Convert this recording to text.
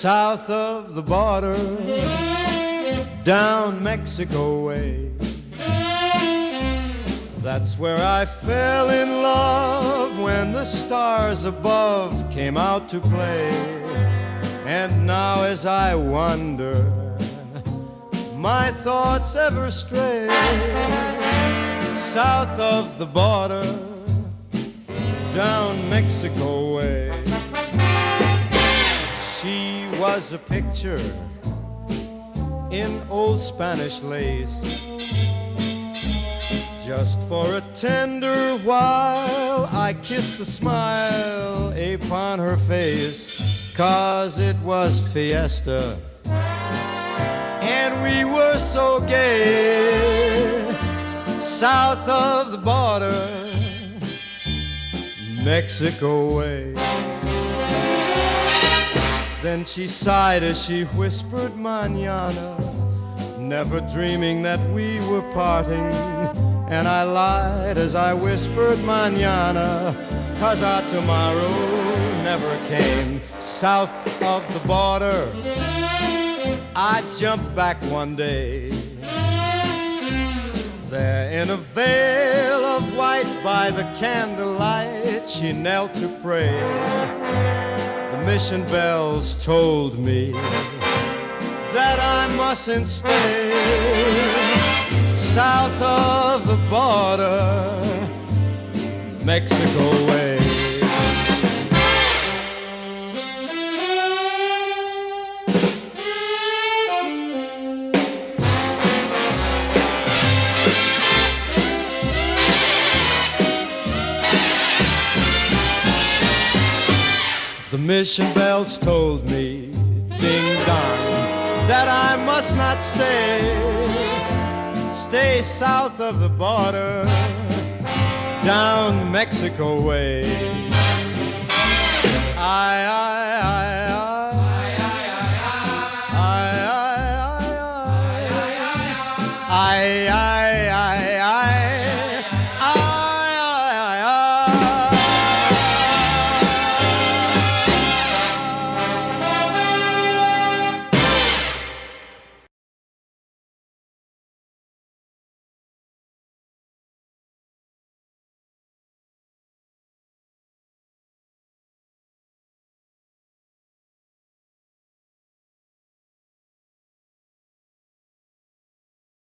south of the border, down Mexico way. That's where I fell in love when the stars above came out to play. And now as I wander, my thoughts ever stray south of the border, down Mexico way. She was a picture in old Spanish lace. Just for a tender while I kissed the smile upon her face, 'cause it was fiesta and we were so gay south of the border, Mexico way. Then she sighed as she whispered mañana, never dreaming that we were parting. And I lied as I whispered mañana, 'cause our tomorrow never came. South of the border, I jumped back one day. There in a veil of white by the candlelight, she knelt to pray. The mission bells told me that I mustn't stay south of the border, Mexico way. The mission bells told me, ding dong, that I must not stay south of the border, down Mexico way. I